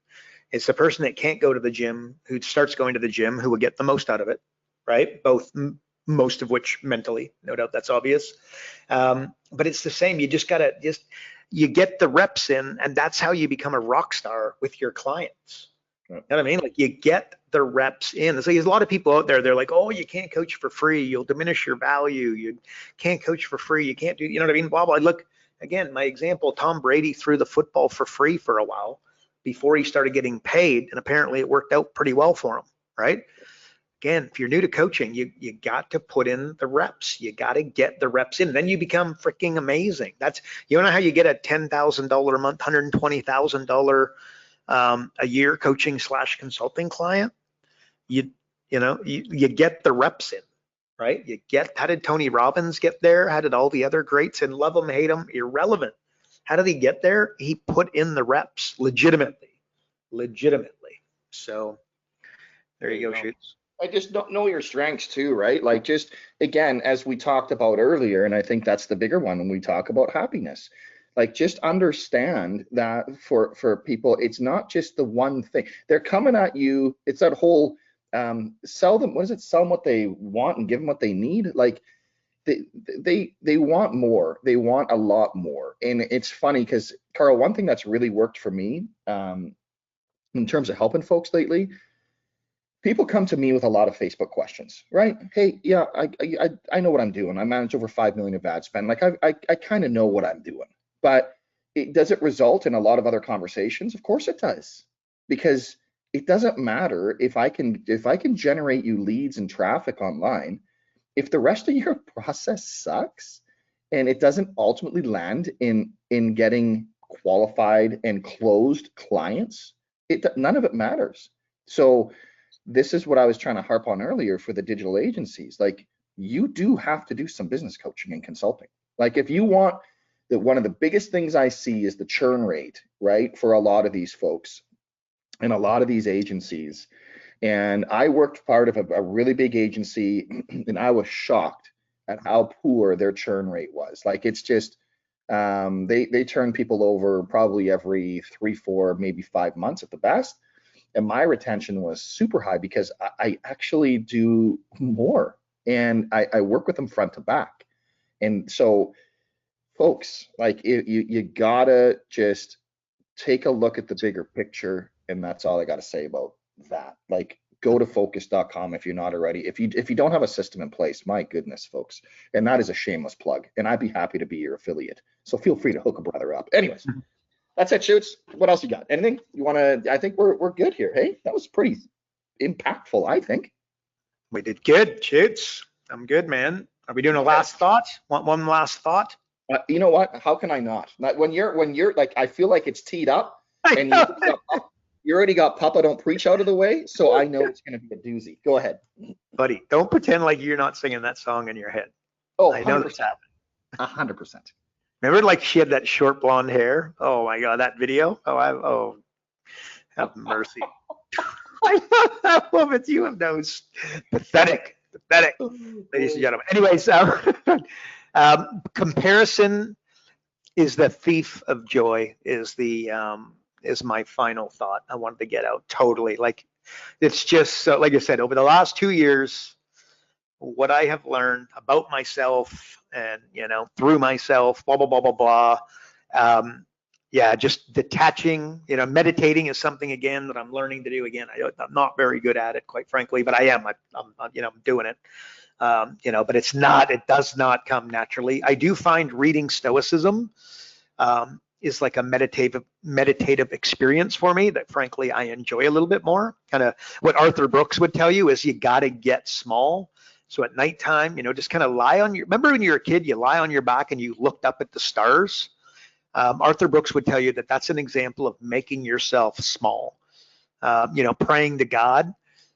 It's the person that can't go to the gym who starts going to the gym who will get the most out of it, right? Both, most of which mentally, no doubt, that's obvious. But it's the same. You just gotta you get the reps in, and that's how you become a rock star with your clients. You know what I mean? Like, you get the reps in. So there's a lot of people out there, they're like, oh, you can't coach for free. You'll diminish your value. You can't coach for free. You can't do, you know what I mean? Blah, blah. Look, again, my example, Tom Brady threw the football for free for a while before he started getting paid. And apparently it worked out pretty well for him, right? Again, if you're new to coaching, you got to put in the reps. You got to get the reps in. Then you become freaking amazing. That's, you know how you get a $10,000 a month, $120,000 a year coaching / consulting client? You get the reps in, right? You get, how did Tony Robbins get there? How did all the other greats, and love them, hate them, irrelevant? How did he get there? He put in the reps legitimately. So there you go, Shoots. I just don't know your strengths too, right? Like, just again, as we talked about earlier, and I think that's the bigger one when we talk about happiness. Like, just understand that for people, it's not just the one thing. They're coming at you. It's that whole sell them. What is it? Sell them what they want and give them what they need. Like, they want more. They want a lot more. And it's funny because, Karl, one thing that's really worked for me in terms of helping folks lately, people come to me with a lot of Facebook questions, right? Hey, yeah, I know what I'm doing. I manage over 5 million of ad spend. Like, I kind of know what I'm doing, but does it result in a lot of other conversations? Of course it does, because it doesn't matter if I can generate you leads and traffic online. If the rest of your process sucks and it doesn't ultimately land in getting qualified and closed clients, none of it matters. So this is what I was trying to harp on earlier for the digital agencies. Like, you do have to do some business coaching and consulting. Like, if you want, one of the biggest things I see is the churn rate, right? For a lot of these folks and a lot of these agencies. And I worked part of a really big agency, and I was shocked at how poor their churn rate was. Like, it's just, they turn people over probably every 3, 4, maybe 5 months at the best. And my retention was super high because I actually do more, and I work with them front to back. And so, folks, like, you gotta just take a look at the bigger picture, and that's all I gotta say about that. Like, go to focus.com if you're not already. If you don't have a system in place, my goodness, folks, and that is a shameless plug, and I'd be happy to be your affiliate. So feel free to hook a brother up. Anyways. That's it, Shoots. What else you got? Anything you want to? I think we're good here. Hey, that was pretty impactful, I think. We did good, Shoots. I'm good, man. Are we doing a last thought? Want one last thought? You know what? How can I not? When you're like, I feel like it's teed up, and you already got Papa Don't Preach out of the way, so I know it's going to be a doozy. Go ahead, buddy. Don't pretend like you're not singing that song in your head. Oh, I know that's happening. 100%. Remember, like, she had that short blonde hair? Oh my God, that video! Oh, have mercy. I love that woman. You have those pathetic, ladies and gentlemen. Anyways, comparison is the thief of joy. Is my final thought I wanted to get out. Totally, like, it's just so. Like I said, over the last 2 years, what I have learned about myself and, through myself, blah, blah, blah, blah, blah. Just detaching, meditating is something, again, that I'm learning to do. Again, I'm not very good at it, quite frankly, but I am. I'm doing it. But it does not come naturally. I do find reading Stoicism is like a meditative experience for me that, frankly, I enjoy a little bit more. Kind of what Arthur Brooks would tell you is you got to get small. So at nighttime, just kind of lie on remember when you were a kid, you lie on your back and you looked up at the stars? Arthur Brooks would tell you that that's an example of making yourself small. Praying to God,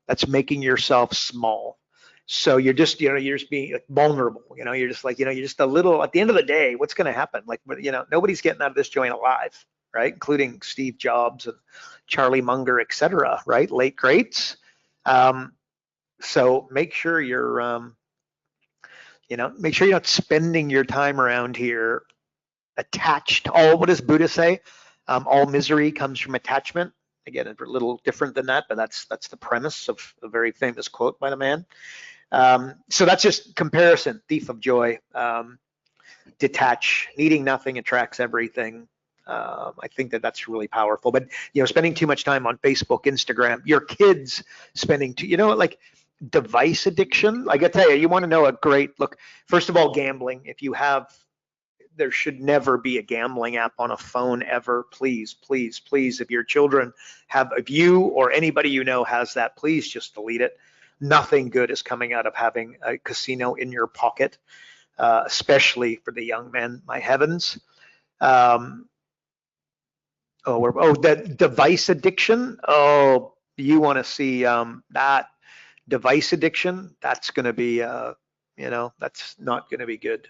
that's making yourself small. So you're just being vulnerable. You're just like, you're just a little, at the end of the day, what's going to happen? Like, nobody's getting out of this joint alive, right? Including Steve Jobs and Charlie Munger, etc., right? Late greats. So make sure you're, make sure you're not spending your time around here attached. What does Buddha say? All misery comes from attachment. Again, a little different than that, but that's the premise of a very famous quote by the man. So that's just comparison, thief of joy. Detach, needing nothing attracts everything. I think that's really powerful. But spending too much time on Facebook, Instagram, your kids spending like device addiction. I gotta tell you, you want to know a great look. First of all, gambling. There should never be a gambling app on a phone ever. Please, please, please. If your children if you or anybody you know has that, please just delete it. Nothing good is coming out of having a casino in your pocket, especially for the young men. My heavens. That device addiction. Oh, you want to see that device addiction? That's going to be, that's not going to be good.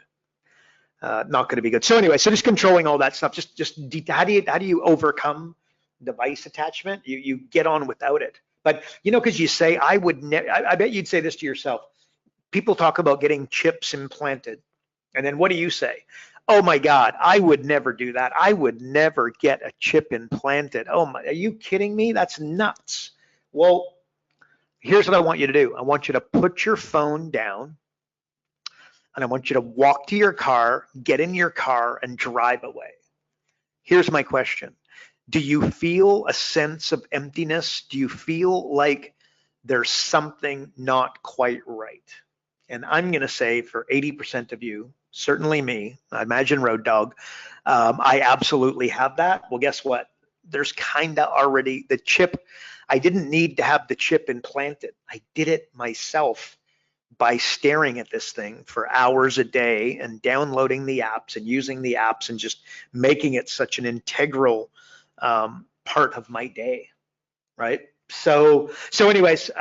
Not going to be good. So anyway, so just controlling all that stuff. How do you overcome device attachment? You get on without it. But because you say I bet you'd say this to yourself. People talk about getting chips implanted, and then what do you say? Oh my God, I would never do that. I would never get a chip implanted. Oh my, are you kidding me? That's nuts. Well, here's what I want you to do. I want you to put your phone down, and I want you to walk to your car, get in your car, and drive away. Here's my question. Do you feel a sense of emptiness? Do you feel like there's something not quite right? And I'm going to say for 80% of you, certainly me, I imagine Road Dog, I absolutely have that. Well, guess what? There's kind of already the chip. I didn't need to have the chip implanted. I did it myself by staring at this thing for hours a day and downloading the apps and using the apps and just making it such an integral part of my day, right? So anyways,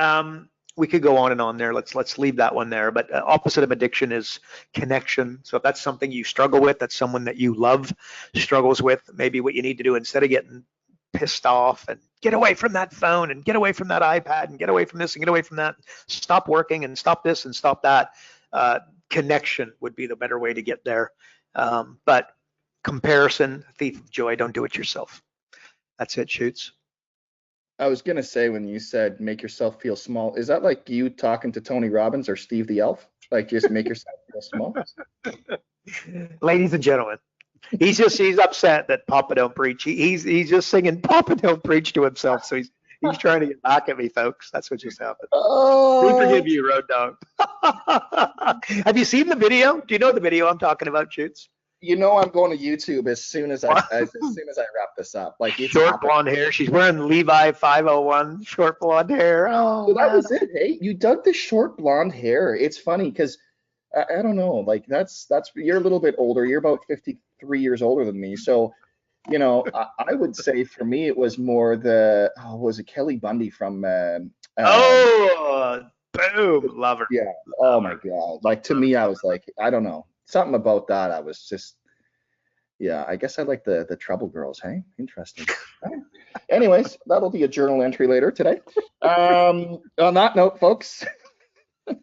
we could go on and on there. Let's leave that one there. But opposite of addiction is connection. So if that's something you struggle with, that's someone that you love struggles with, maybe what you need to do instead of getting pissed off and get away from that phone and get away from that iPad and get away from this and get away from that, stop working and stop this and stop that. Connection would be the better way to get there. But comparison, thief of joy, don't do it yourself. That's it, Shoots. I was going to say, when you said make yourself feel small, is that like you talking to Tony Robbins or Steve the Elf? Like just make yourself feel small? Ladies and gentlemen, he's upset that Papa don't preach. He's just singing Papa don't preach to himself. So he's trying to get back at me, folks. That's what just happened. Oh. We forgive you, Road Dog. Have you seen the video? Do you know the video I'm talking about, Shoots? I'm going to YouTube as soon as I wrap this up. Like short blonde hair. She's wearing Levi 501 short blonde hair. Oh, so that was it. Hey, you dug the short blonde hair. It's funny because I don't know. Like that's you're a little bit older. You're about 53 years older than me. So, I would say for me it was more was it Kelly Bundy from? Boom, love her. Yeah. Oh my God. Like to me, I was like, I don't know. Something about that. I was just, I guess I like the Trouble Girls. Hey, interesting. Anyways, that'll be a journal entry later today. On that note, folks,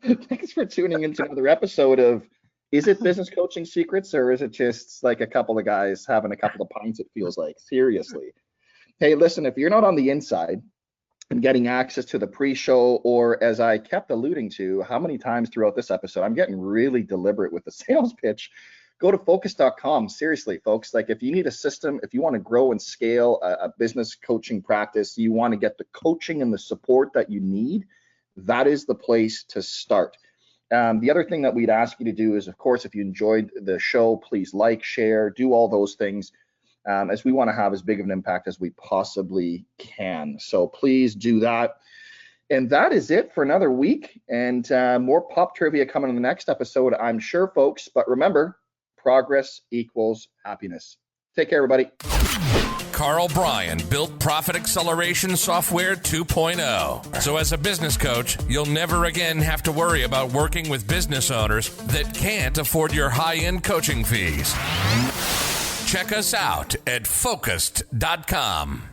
thanks for tuning into another episode of Is It Business Coaching Secrets, or is it just like a couple of guys having a couple of pints? It feels like, seriously. Hey, listen, if you're not on the inside and getting access to the pre-show, or as I kept alluding to, how many times throughout this episode, I'm getting really deliberate with the sales pitch, go to focus.com. Seriously, folks, like if you need a system, if you want to grow and scale a business coaching practice, you want to get the coaching and the support that you need, that is the place to start. The other thing that we'd ask you to do is, of course, if you enjoyed the show, please like, share, do all those things. As we want to have as big of an impact as we possibly can. So please do that. And that is it for another week. And more pop trivia coming in the next episode, I'm sure, folks. But remember, progress equals happiness. Take care, everybody. Karl Bryan built Profit Acceleration Software 2.0. So as a business coach, you'll never again have to worry about working with business owners that can't afford your high-end coaching fees. Check us out at focused.com.